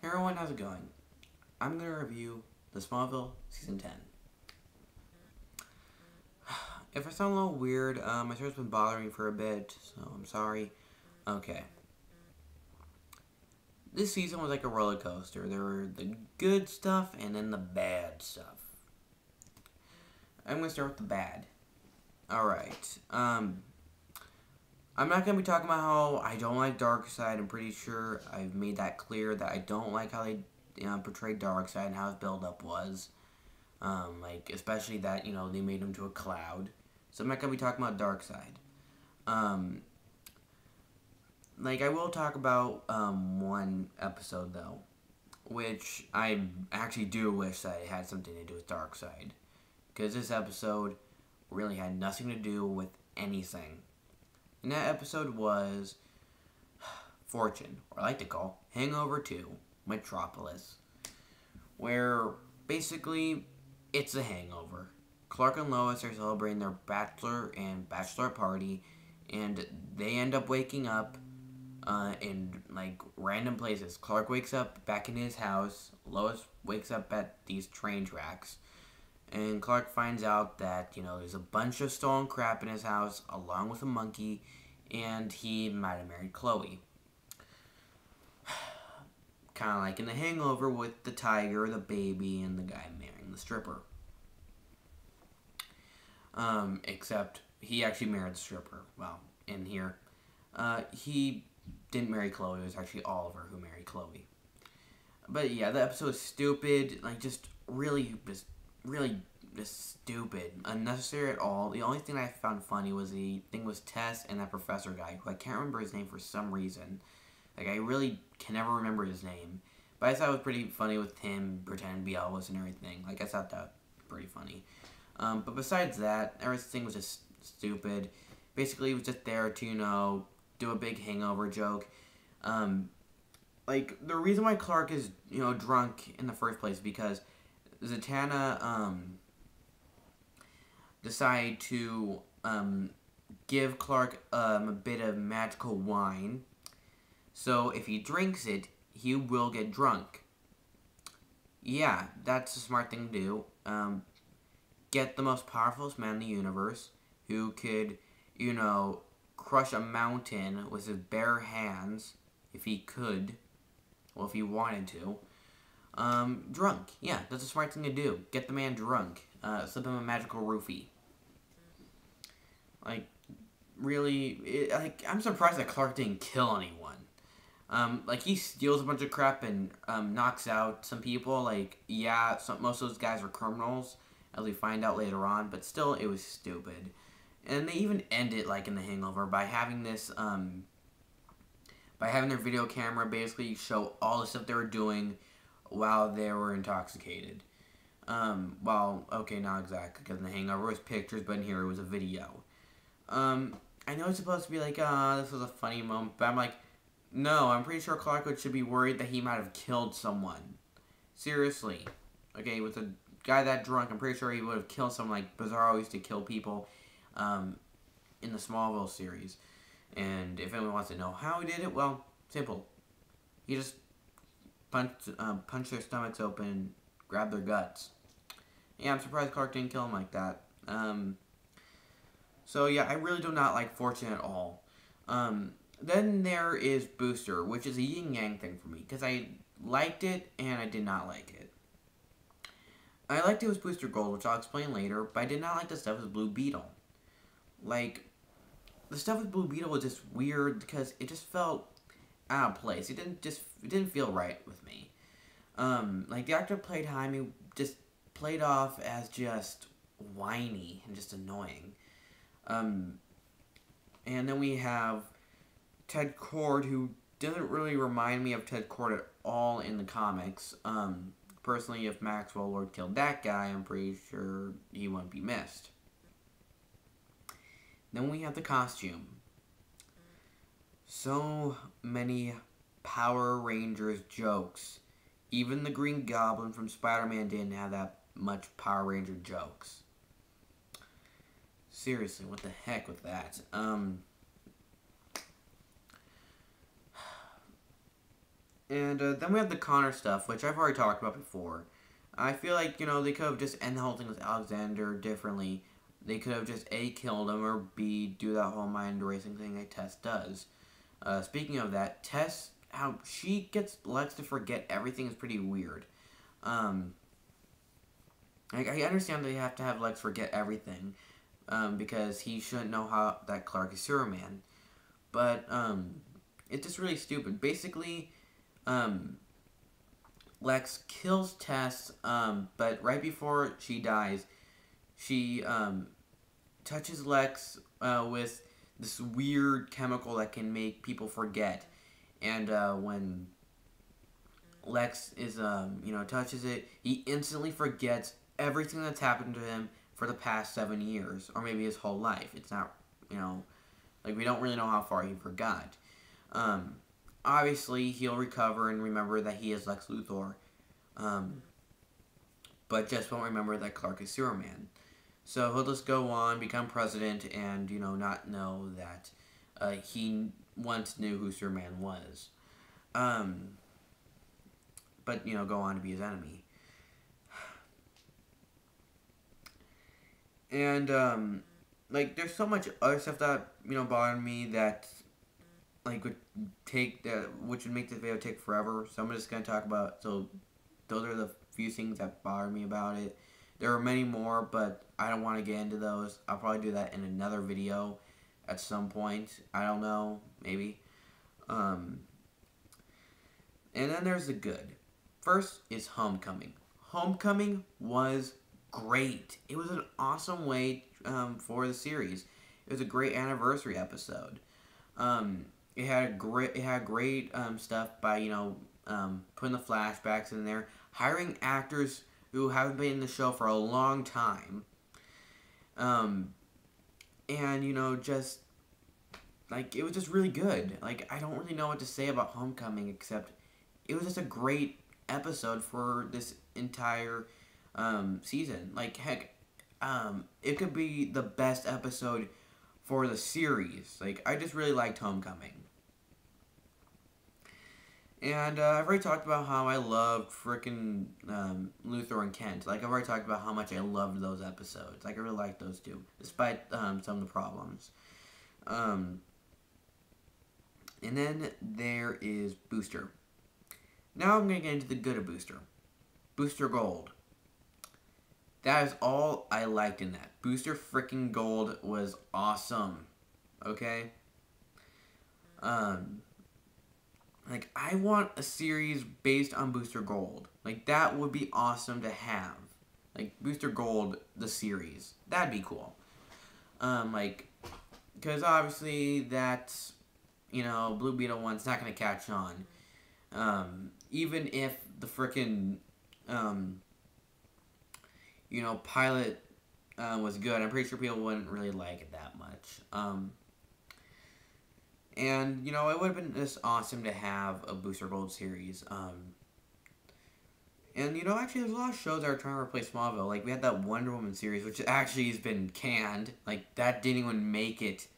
Hey everyone, how's it going? I'm going to review the Smallville Season 10. If I sound a little weird, my throat's been bothering me for a bit, so I'm sorry. Okay. This season was like a roller coaster. There were the good stuff and then the bad stuff. I'm going to start with the bad. Alright. I'm not going to be talking about how I don't like Darkseid. I'm pretty sure I've made that clear that I don't like how they portrayed Darkseid and how his build-up was. Especially that, they made him to a cloud. So I'm not going to be talking about Darkseid. I will talk about one episode, though, which I actually do wish that it had something to do with Darkseid. Because this episode really had nothing to do with anything. And that episode was Fortune, or I like to call Hangover 2, Metropolis. Where, basically, it's a hangover. Clark and Lois are celebrating their bachelor and bachelorette party, and they end up waking up in, random places. Clark wakes up back in his house, Lois wakes up at these train tracks, and Clark finds out that, there's a bunch of stolen crap in his house, along with a monkey, and he might have married Chloe. Kind of like in The Hangover with the tiger, the baby, and the guy marrying the stripper. Except he actually married the stripper. Well, in here. He didn't marry Chloe. It was actually Oliver who married Chloe. But yeah, the episode was stupid. Just really stupid. Unnecessary at all. The only thing I found funny was the thing was Tess and that professor guy, who I can't remember his name for some reason. I really can never remember his name. But I thought it was pretty funny with him pretending to be Elvis and everything. I thought that was pretty funny. But besides that, everything was just stupid. Basically, he was just there to, do a big hangover joke. The reason why Clark is, drunk in the first place is because Zatanna, decided to, give Clark, a bit of magical wine. So if he drinks it, he will get drunk. Yeah, that's a smart thing to do. Get the most powerful man in the universe who could, crush a mountain with his bare hands, if he could, well, if he wanted to. Drunk. Yeah, that's a smart thing to do. Get the man drunk. Slip him a magical roofie. Really, I'm surprised that Clark didn't kill anyone. He steals a bunch of crap and, knocks out some people. Most of those guys were criminals, as we find out later on, but still, it was stupid. And they even end it, in The Hangover, by having this, by having their video camera basically show all the stuff they were doing while they were intoxicated. Okay, not exactly, because in The Hangover it was pictures, but in here it was a video. I know it's supposed to be this was a funny moment, but I'm no, I'm pretty sure Clark should be worried that he might have killed someone. Seriously. Okay, with a guy that drunk, I'm pretty sure he would have killed someone like Bizarro used to kill people in the Smallville series. And if anyone wants to know how he did it, well, simple. He just punched their stomachs open, grabbed their guts. Yeah, I'm surprised Clark didn't kill him like that. So yeah, I really do not like Fortune at all. Then there is Booster, which is a yin-yang thing for me, because I liked it and I did not like it. I liked it with Booster Gold, which I'll explain later, but I did not like the stuff with Blue Beetle. The stuff with Blue Beetle was just weird because it just felt out of place. It didn't feel right with me. The actor played Jaime just played off as just whiny and just annoying. And then we have Ted Kord, who doesn't really remind me of Ted Kord at all in the comics. Personally, if Maxwell Lord killed that guy, I'm pretty sure he wouldn't be missed. Then we have the costume. So many Power Rangers jokes. Even the Green Goblin from Spider-Man didn't have that much Power Ranger jokes. Seriously, what the heck with that? And then we have the Connor stuff, which I've already talked about before. I feel like, they could have just ended the whole thing with Alexander differently. They could have just A, killed him, or B, do that whole mind erasing thing that Tess does. Speaking of that, Tess, how she gets Lex to forget everything is pretty weird. I understand they have to have Lex forget everything, because he shouldn't know how that Clark is Superman. But, it's just really stupid. Basically, Lex kills Tess, but right before she dies, she touches Lex with this weird chemical that can make people forget. And when Lex is touches it, he instantly forgets everything that's happened to him for the past 7 years, or maybe his whole life. It's not, like, we don't really know how far he forgot. Obviously, he'll recover and remember that he is Lex Luthor, but just won't remember that Clark is Superman. So he'll just go on, become president, and, not know that he once knew who Superman was. But, go on to be his enemy. And, like, there's so much other stuff that, bothered me that, like, which would make this video take forever. So I'm just going to talk about, so those are the few things that bothered me about it. There are many more, but I don't want to get into those. I'll probably do that in another video at some point. I don't know, maybe. And then there's the good. First is Homecoming. Homecoming was great. It was an awesome way for the series. It was a great anniversary episode. It had great stuff by putting the flashbacks in there, hiring actors who haven't been in the show for a long time, and just like, it was just really good. Like, I don't really know what to say about Homecoming except it was just a great episode for this entire season. Like, heck, it could be the best episode for the series. Like, I just really liked Homecoming. And I've already talked about how I loved frickin' Luthor and Kent. Like, I've already talked about how much I loved those episodes. Like, I really liked those two, despite some of the problems. And then there is Booster. Now I'm going to get into the good of Booster. Booster Gold. That is all I liked in that. Booster frickin' Gold was awesome. Okay? Like, I want a series based on Booster Gold. Like, that would be awesome to have. Like, Booster Gold, the series. That'd be cool. Like, because obviously that's, Blue Beetle one's not going to catch on. Even if the frickin', pilot was good, I'm pretty sure people wouldn't really like it that much. And, it would have been just awesome to have a Booster Gold series. And, actually, there's a lot of shows that are trying to replace Smallville. Like, we had that Wonder Woman series, which actually has been canned. Like, that didn't even make it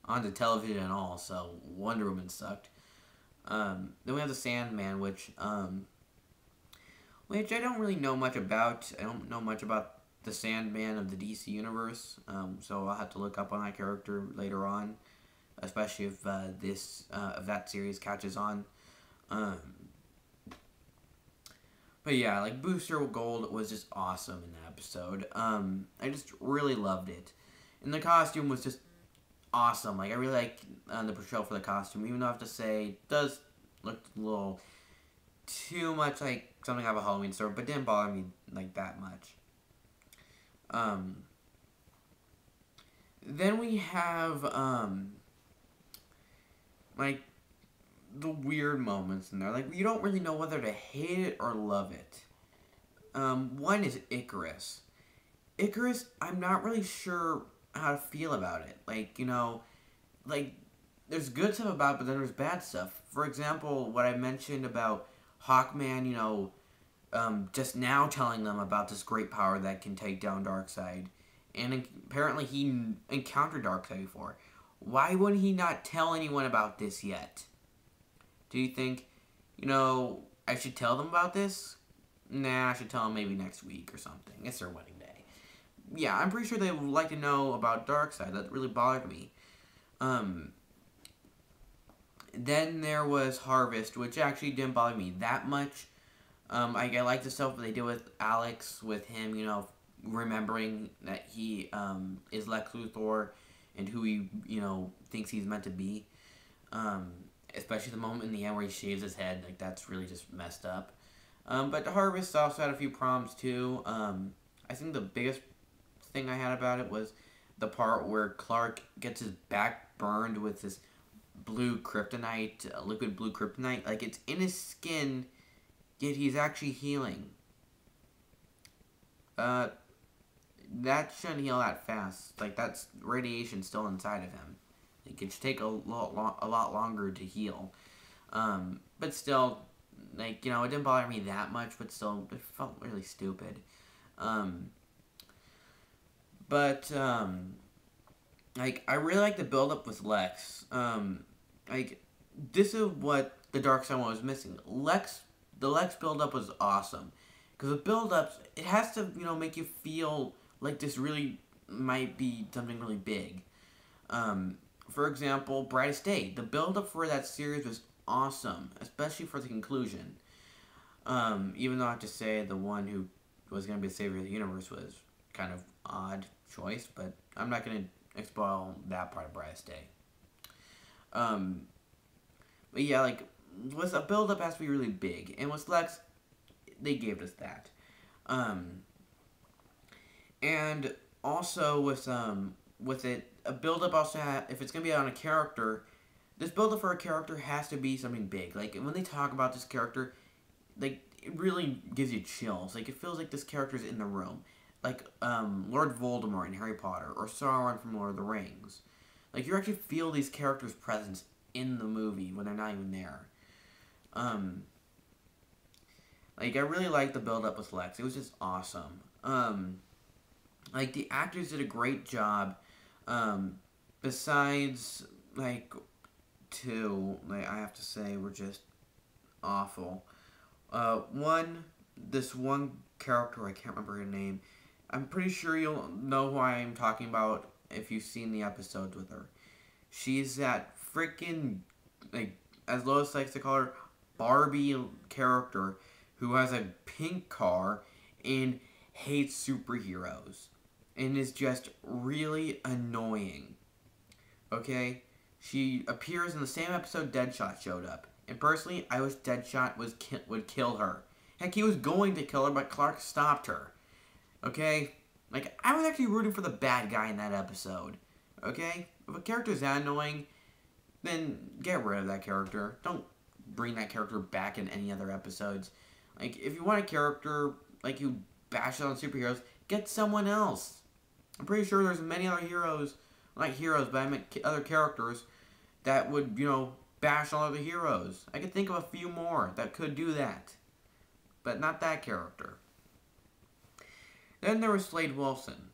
onto television at all, so Wonder Woman sucked. Then we have the Sandman, which I don't really know much about. I don't know much about the Sandman of the DC Universe, so I'll have to look up on that character later on, especially if if that series catches on. But yeah, like, Booster Gold was just awesome in that episode. I just really loved it. And the costume was just awesome. Like, I really like the portrayal for the costume, even though I have to say it does look a little too much like something out of a Halloween store, but didn't bother me like that much. Then we have like, the weird moments in there. Like, you don't really know whether to hate it or love it. One is Icarus. Icarus, I'm not really sure how to feel about it. Like, like, there's good stuff about it, but then there's bad stuff. For example, what I mentioned about Hawkman, just now telling them about this great power that can take down Darkseid. And apparently he encountered Darkseid before. Why would he not tell anyone about this yet? Do you think I should tell them about this. Nah, I should tell them maybe next week or something. It's their wedding day. Yeah, I'm pretty sure they would like to know about Darkseid. That really bothered me. Um, then there was Harvest, which actually didn't bother me that much. I like the stuff they did with Alex, with him, remembering that he is Lex Luthor and who he, thinks he's meant to be. Um, Especially the moment in the end where he shaves his head. Like, that's really just messed up. But the Harvest also had a few problems, too. I think the biggest thing I had about it was the part where Clark gets his back burned with this blue kryptonite, liquid blue kryptonite. Like, it's in his skin, yet he's actually healing. That shouldn't heal that fast. Like, that's radiation still inside of him. It could take a lot longer to heal. But still, it didn't bother me that much, but still, it felt really stupid. I really like the build-up with Lex. This is what the Darkseid one was missing. The Lex build-up was awesome. Because the build-ups, it has to, make you feel like this really might be something really big. For example, Brightest Day. The build-up for that series was awesome, especially for the conclusion. Even though I have to say the one who was going to be the savior of the universe was kind of odd choice, but I'm not going to spoil that part of Brightest Day. But yeah, with a build-up has to be really big, and with Lex, they gave us that. And also with it, a build-up also if it's gonna be on a character, this build-up for a character has to be something big. Like, when they talk about this character, it really gives you chills. Like, it feels like this character's in the room. Like, Lord Voldemort in Harry Potter, or Sauron from Lord of the Rings. Like, you actually feel these characters' presence in the movie when they're not even there. I really liked the build-up with Lex. It was just awesome. The actors did a great job. Besides, two, I have to say, were just awful. This one character, I can't remember her name. I'm pretty sure you'll know who I am talking about if you've seen the episodes with her. She's that freaking, as Lois likes to call her, Barbie character who has a pink car and hates superheroes and is just really annoying. Okay? She appears in the same episode Deadshot showed up. And personally, I wish Deadshot would kill her. Heck, he was going to kill her, but Clark stopped her. Okay? I was actually rooting for the bad guy in that episode. Okay? If a character's that annoying, then get rid of that character. Don't bring that character back in any other episodes. If you want a character, you bash on superheroes, get someone else. I'm pretty sure there's many other heroes, not heroes, but I meant other characters that would, bash on other heroes. I could think of a few more that could do that. But not that character. Then there was Slade Wilson.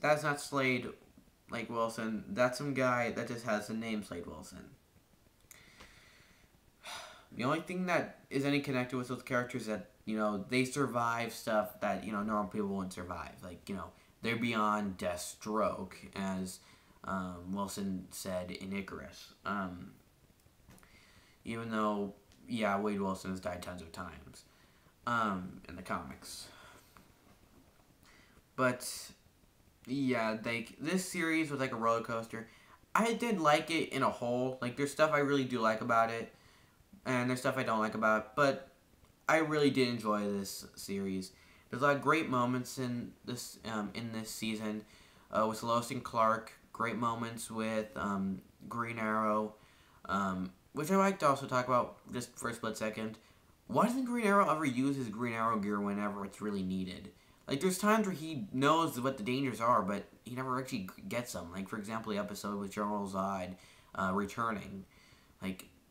That's not Slade Wilson. That's some guy that just has the name Slade Wilson. The only thing that is any connected with those characters is that, they survive stuff that, normal people wouldn't survive. They're beyond death's stroke, as Wilson said in Icarus. Even though, yeah, Wade Wilson has died tons of times in the comics. But, yeah, this series was like a roller coaster. I did like it in a whole. There's stuff I really do like about it, and there's stuff I don't like about it, but I really did enjoy this series. There's a lot of great moments in this season with Lois and Clark. Great moments with Green Arrow, which I like to also talk about just for a split second. Why doesn't Green Arrow ever use his Green Arrow gear whenever it's really needed? There's times where he knows what the dangers are, but he never actually gets them. For example, the episode with General Zod returning.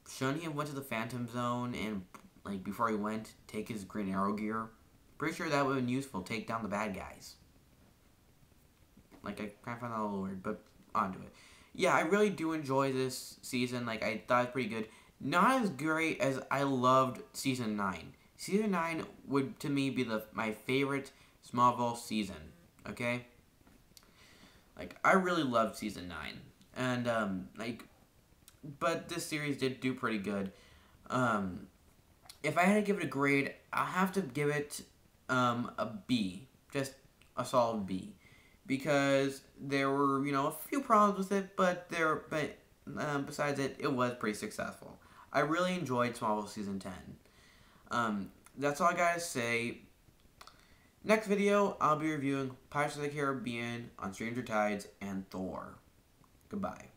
Shouldn't he have went to the Phantom Zone and, before he went, take his Green Arrow gear? Pretty sure that would have been useful to take down the bad guys. I kind of find that a little weird, but onto it. Yeah, I really do enjoy this season. I thought it was pretty good. Not as great as I loved season 9. Season 9 would to me be my favorite Smallville season. Okay? Like I really loved season 9. And but this series did do pretty good. If I had to give it a grade, I'll have to give it a B. Just a solid B. Because there were, a few problems with it, but besides it, it was pretty successful. I really enjoyed Smallville Season 10. That's all I gotta say. Next video, I'll be reviewing Pirates of the Caribbean, On Stranger Tides, and Thor. Goodbye.